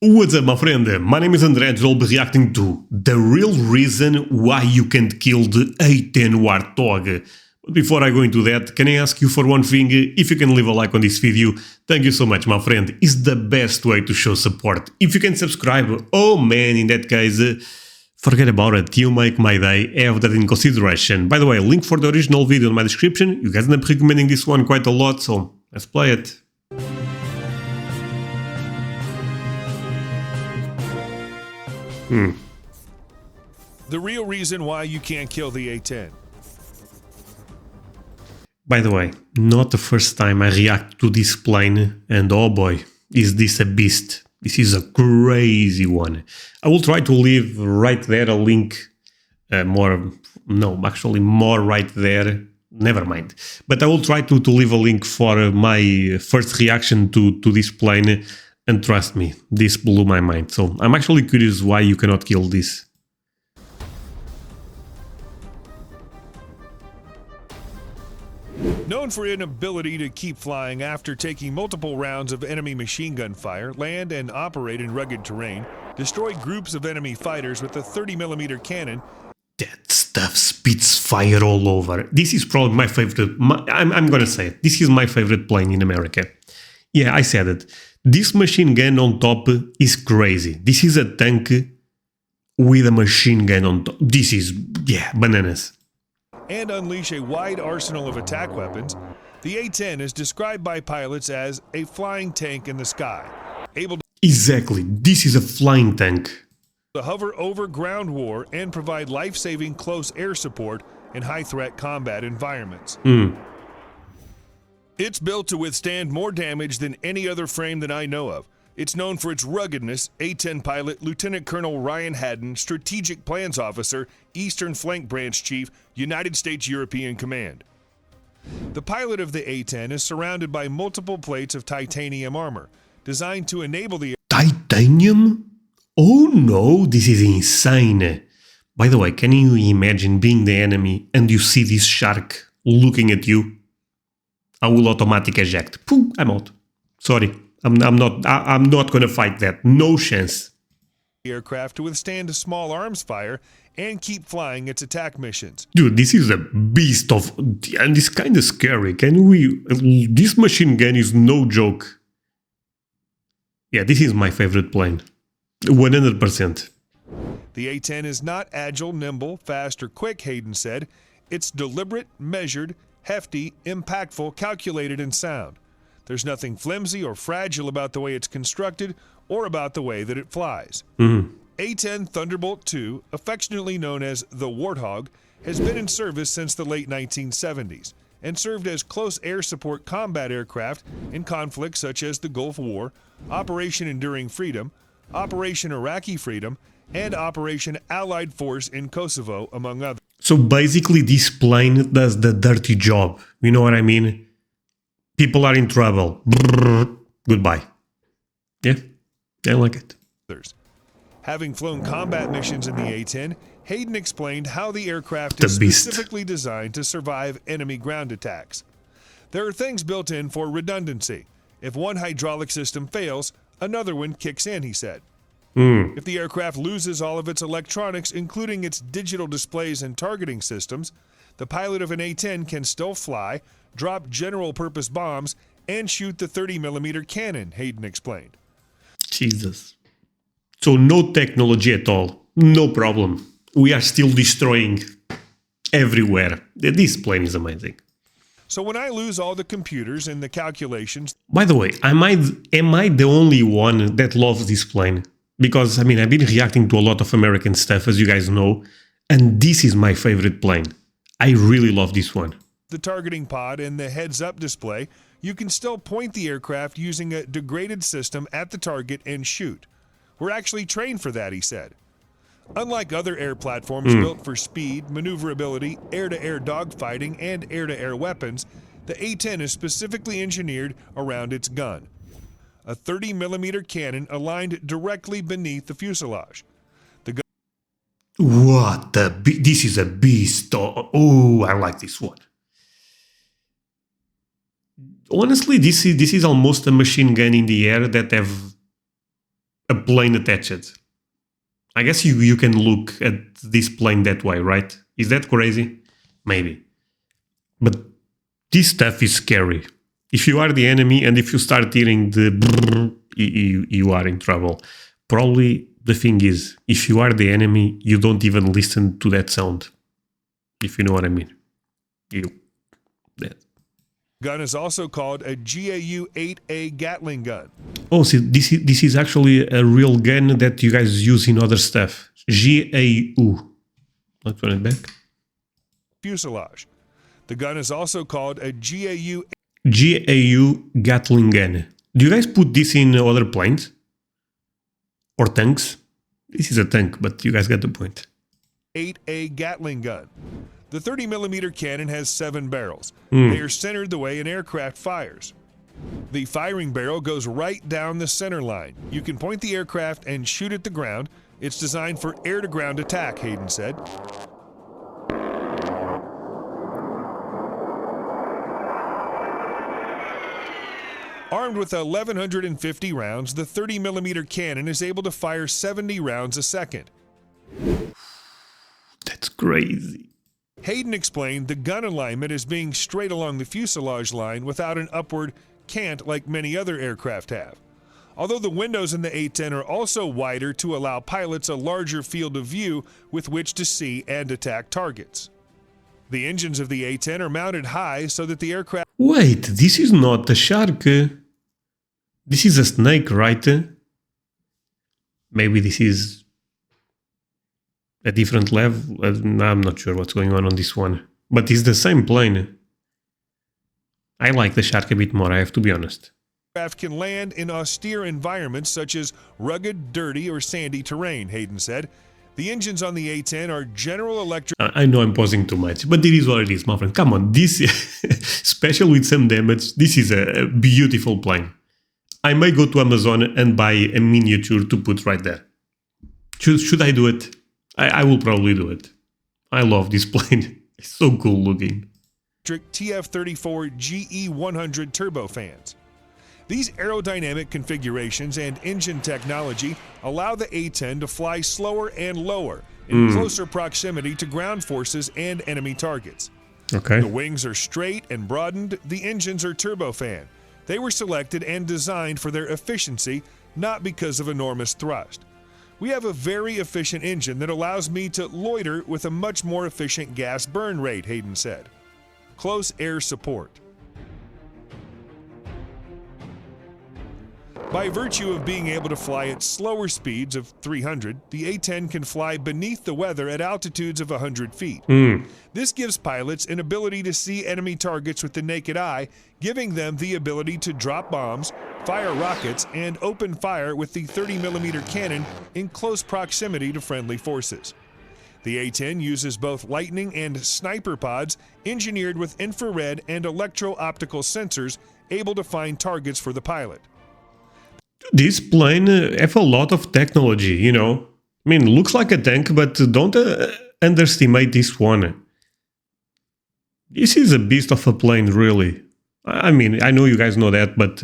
What's up, my friend? My name is André and I'll be reacting to the real reason why you can't kill the A-10 Warthog. But before I go into that, can I ask you for one thing? If you can leave a like on this video, thank you so much, my friend. It's the best way to show support. If you can subscribe, oh man, in that case, forget about it. You make my day. Have that in consideration. By the way, link for the original video in my description. You guys end up recommending this one quite a lot, so let's play it. The real reason why you can't kill the A-10. By the way, not the first time I react to this plane, and oh boy, is this a beast. This is a crazy one. I will try to leave right there a link, more right there, never mind. But I will try to leave a link for my first reaction to this plane, and trust me, this blew my mind. So I'm actually curious why you cannot kill this. Known for inability to keep flying after taking multiple rounds of enemy machine gun fire, land and operate in rugged terrain, destroy groups of enemy fighters with a 30mm cannon. That stuff spits fire all over. This is probably my favorite. I'm gonna say it. This is my favorite plane in America. Yeah, I said it. This machine gun on top is crazy. This is a tank with a machine gun on top. This is, yeah, bananas. And unleash a wide arsenal of attack weapons. The A-10 is described by pilots as a flying tank in the sky, able to Exactly, this is a flying tank. hover over ground war and provide life-saving close air support in high-threat combat environments. It's built to withstand more damage than any other frame that I know of. It's known for its ruggedness. A-10 pilot Lieutenant Colonel Ryan Haddon, Strategic Plans Officer, Eastern Flank Branch Chief, United States European Command. The pilot of the A-10 is surrounded by multiple plates of titanium armor, designed to enable the Titanium? Oh no, this is insane. By the way, can you imagine being the enemy and you see this shark looking at you? I will automatic eject. Pooh, I'm out. Sorry, I'm not gonna fight that. No chance. aircraft to withstand a small arms fire and keep flying its attack missions. Dude, this is a beast of... and it's kinda scary. Can we... this machine gun is no joke. Yeah, this is my favorite plane. 100%. The A-10 is not agile, nimble, fast, or quick, Hayden said. It's deliberate, measured, hefty, impactful, calculated, and sound. There's nothing flimsy or fragile about the way it's constructed or about the way that it flies. A-10 Thunderbolt II, affectionately known as the Warthog, has been in service since the late 1970s and served as close air support combat aircraft in conflicts such as the Gulf War, Operation Enduring Freedom, Operation Iraqi Freedom, and Operation Allied Force in Kosovo, among others. So basically this plane does the dirty job. You know what I mean? People are in trouble. Brrr, goodbye. Yeah, I like it. Having flown combat missions in the A-10, Hayden explained how the aircraft The is beast. specifically designed to survive enemy ground attacks. There are things built in for redundancy. If one hydraulic system fails, another one kicks in, he said. If the aircraft loses all of its electronics, including its digital displays and targeting systems, the pilot of an A-10 can still fly, drop general-purpose bombs, and shoot the 30mm cannon, Hayden explained. Jesus. So no technology at all. No problem. We are still destroying everywhere. This plane is amazing. So when I lose all the computers and the calculations... By the way, am I the only one that loves this plane? Because, I mean, I've been reacting to a lot of American stuff, as you guys know, and this is my favorite plane. I really love this one. The targeting pod and the heads-up display, you can still point the aircraft using a degraded system at the target and shoot. We're actually trained for that, he said. Unlike other air platforms built for speed, maneuverability, air-to-air dogfighting, and air-to-air weapons, the A-10 is specifically engineered around its gun. A 30mm cannon aligned directly beneath the fuselage. What the... this is a beast. Oh, I like this one. Honestly, this is almost a machine gun in the air that have a plane attached. I guess you can look at this plane that way, right? Is that crazy? Maybe. But this stuff is scary. If you are the enemy and if you start hearing the brrr, you are in trouble. Probably the thing is, if you are the enemy, you don't even listen to that sound. If you know what I mean. That. Gun is also called a GAU-8A Gatling gun. Oh, see, this is actually a real gun that you guys use in other stuff. GAU. Let's run it back. Fuselage. The gun is also called a GAU Gatling gun. Do you guys put this in other planes? Or tanks? This is a tank, but you guys get the point. 8A Gatling gun. The 30mm cannon has 7 barrels. They are centered the way an aircraft fires. The firing barrel goes right down the center line. You can point the aircraft and shoot at the ground. It's designed for air-to-ground attack, Hayden said. Armed with 1,150 rounds, the 30mm cannon is able to fire 70 rounds a second. That's crazy. Hayden explained the gun alignment is being straight along the fuselage line without an upward cant like many other aircraft have. Although the windows in the A-10 are also wider to allow pilots a larger field of view with which to see and attack targets. The engines of the A-10 are mounted high so that the aircraft... Wait, this is not a shark. This is a snake, right? Maybe this is a different level. I'm not sure what's going on this one. But it's the same plane. I like the shark a bit more, I have to be honest. Aircraft can land in austere environments such as rugged, dirty, or sandy terrain, Hayden said. The engines on the A-10 are General Electric... I know I'm pausing too much, but it is what it is, my friend. Come on, this, special with some damage, this is a beautiful plane. I may go to Amazon and buy a miniature to put right there. Should I do it? I will probably do it. I love this plane. It's so cool looking. TF-34 GE100 turbofans. These aerodynamic configurations and engine technology allow the A-10 to fly slower and lower in closer proximity to ground forces and enemy targets. Okay. The wings are straight and broadened. The engines are turbofan. They were selected and designed for their efficiency, not because of enormous thrust. We have a very efficient engine that allows me to loiter with a much more efficient gas burn rate, Hayden said. Close air support. By virtue of being able to fly at slower speeds of 300, the A-10 can fly beneath the weather at altitudes of 100 feet. This gives pilots an ability to see enemy targets with the naked eye, giving them the ability to drop bombs, fire rockets, and open fire with the 30mm cannon in close proximity to friendly forces. The A-10 uses both lightning and sniper pods engineered with infrared and electro-optical sensors able to find targets for the pilot. This plane have a lot of technology, you know. I mean, looks like a tank, but don't underestimate this one. This is a beast of a plane, really. I mean, I know you guys know that, but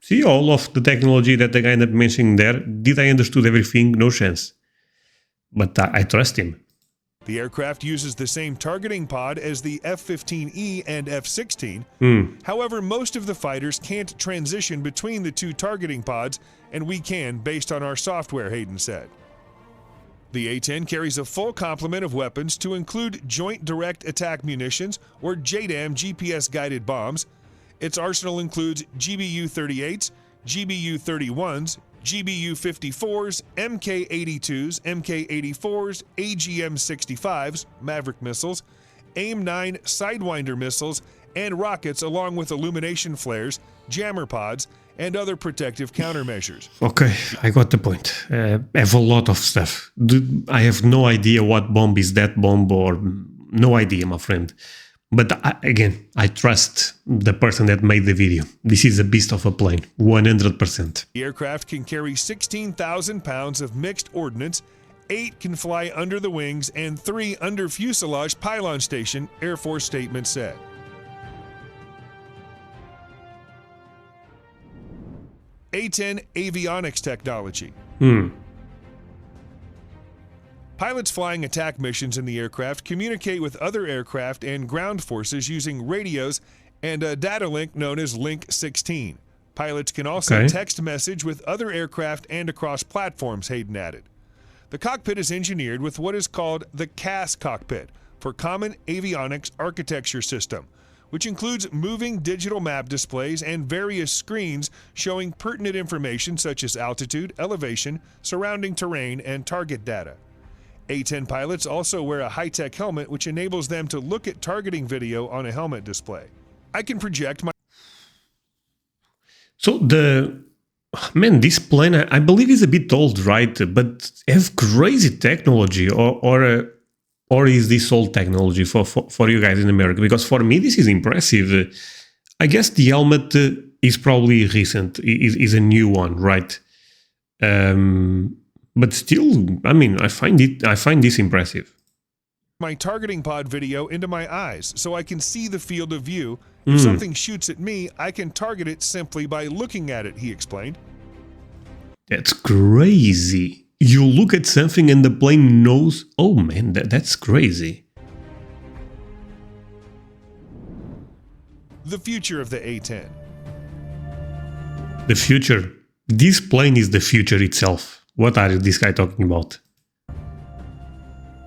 see all of the technology that the guy ended up mentioning there. Did I understood everything? No chance. But I trust him. The aircraft uses the same targeting pod as the F-15E and F-16. However, most of the fighters can't transition between the two targeting pods, and we can based on our software, Hayden said. The A-10 carries a full complement of weapons to include Joint Direct Attack Munitions, or JDAM GPS-guided bombs. Its arsenal includes GBU-38s, GBU-31s, GBU-54s, MK-82s, MK-84s, AGM-65s, Maverick missiles, AIM-9 Sidewinder missiles, and rockets along with illumination flares, jammer pods, and other protective countermeasures. Okay, I got the point. I have a lot of stuff. I have no idea what bomb is that bomb, or no idea, my friend. But again, I trust the person that made the video. This is a beast of a plane, 100%. The aircraft can carry 16,000 pounds of mixed ordnance, 8 can fly under the wings, and 3 under fuselage pylon station, Air Force statement said. A-10 avionics technology. Pilots flying attack missions in the aircraft communicate with other aircraft and ground forces using radios and a data link known as Link 16. Pilots can also text message with other aircraft and across platforms, Hayden added. The cockpit is engineered with what is called the CAS cockpit, for Common Avionics Architecture System, which includes moving digital map displays and various screens showing pertinent information such as altitude, elevation, surrounding terrain, and target data. A-10 pilots also wear a high-tech helmet which enables them to look at targeting video on a helmet display. I can project my... So this plane, I believe, is a bit old, right? But have crazy technology, or is this old technology for you guys in America? Because for me, this is impressive. I guess the helmet is probably recent, is a new one, right? But still, I mean, I find this impressive. My targeting pod video into my eyes so I can see the field of view. If something shoots at me, I can target it simply by looking at it, he explained. That's crazy. You look at something and the plane knows. Oh man, that's crazy. The future of the A-10. The future. This plane is the future itself. What are this guy talking about?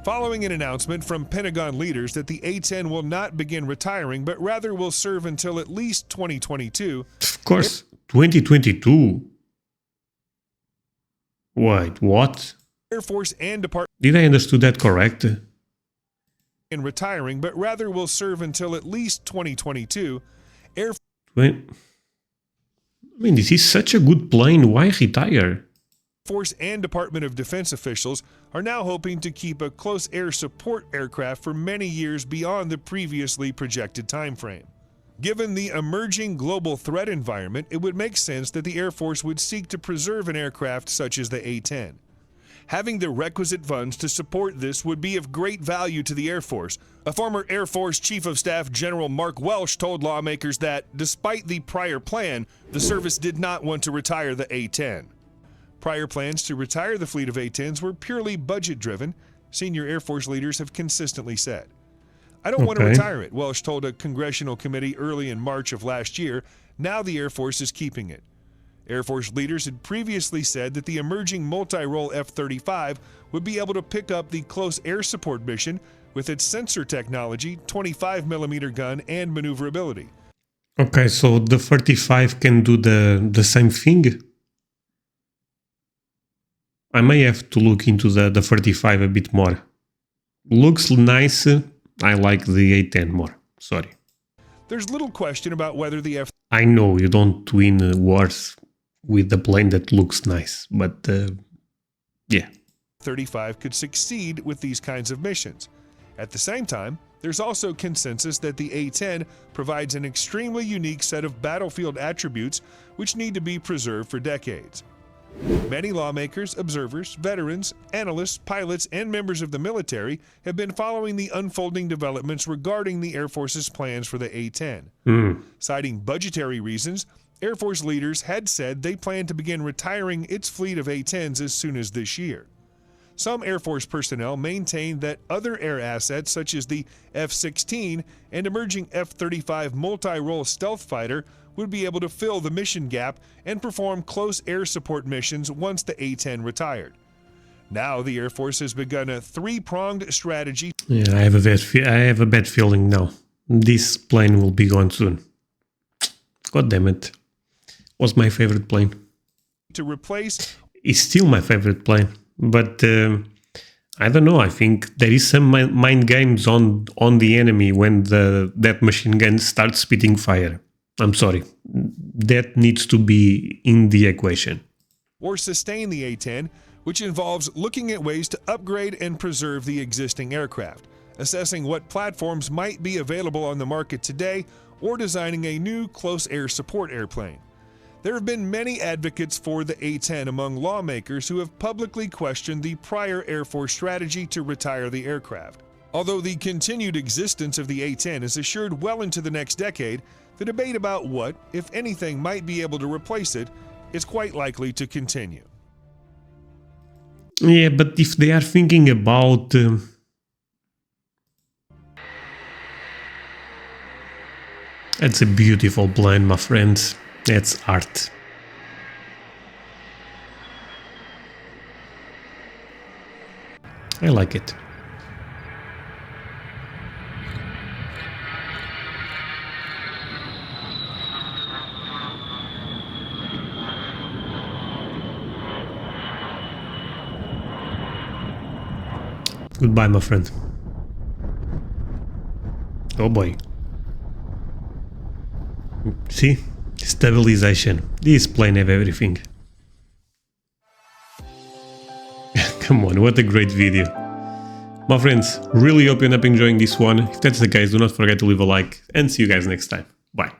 Following an announcement from Pentagon leaders that the A-10 will not begin retiring, but rather will serve until at least 2022. Of course, 2022. Wait, what? Air Force and Department... Did I understood that correct? ...in retiring, but rather will serve until at least 2022. I mean, this is such a good plane. Why retire? Force and Department of Defense officials are now hoping to keep a close air support aircraft for many years beyond the previously projected time frame. Given the emerging global threat environment, it would make sense that the Air Force would seek to preserve an aircraft such as the A-10. Having the requisite funds to support this would be of great value to the Air Force. A former Air Force Chief of Staff General Mark Welsh told lawmakers that, despite the prior plan, the service did not want to retire the A-10. Prior plans to retire the fleet of A-10s were purely budget-driven, senior Air Force leaders have consistently said. I don't want to retire it, Welsh told a congressional committee early in March of last year. Now the Air Force is keeping it. Air Force leaders had previously said that the emerging multi-role F-35 would be able to pick up the close air support mission with its sensor technology, 25mm gun, and maneuverability. Okay, so the 35 can do the same thing? I may have to look into the 35 a bit more. Looks nice. I like the A-10 more. Sorry. There's little question about whether the F... I know you don't win wars with the plane that looks nice, but yeah. 35 could succeed with these kinds of missions. At the same time, there's also consensus that the A-10 provides an extremely unique set of battlefield attributes which need to be preserved for decades. Many lawmakers, observers, veterans, analysts, pilots, and members of the military have been following the unfolding developments regarding the Air Force's plans for the A-10. Citing budgetary reasons, Air Force leaders had said they plan to begin retiring its fleet of A-10s as soon as this year. Some Air Force personnel maintain that other air assets such as the F-16 and emerging F-35 multi-role stealth fighter would be able to fill the mission gap and perform close air support missions once the A-10 retired. Now the Air Force has begun a three-pronged strategy. Yeah, I have a bad feeling now. This plane will be gone soon. God damn it. Was my favorite plane. To replace... It's still my favorite plane. But I don't know. I think there is some mind games on the enemy when that machine gun starts spitting fire. I'm sorry. That needs to be in the equation. Or sustain the A-10, which involves looking at ways to upgrade and preserve the existing aircraft, assessing what platforms might be available on the market today, or designing a new close air support airplane. There have been many advocates for the A-10 among lawmakers who have publicly questioned the prior Air Force strategy to retire the aircraft. Although the continued existence of the A-10 is assured well into the next decade, the debate about what, if anything, might be able to replace it is quite likely to continue. Yeah, but if they are thinking about... That's a beautiful plane, my friends. That's art. I like it. Goodbye, my friend. Oh boy. See? Stabilization. This plane have everything. Come on, what a great video. My friends, really hope you end up enjoying this one. If that's the case, do not forget to leave a like and see you guys next time. Bye.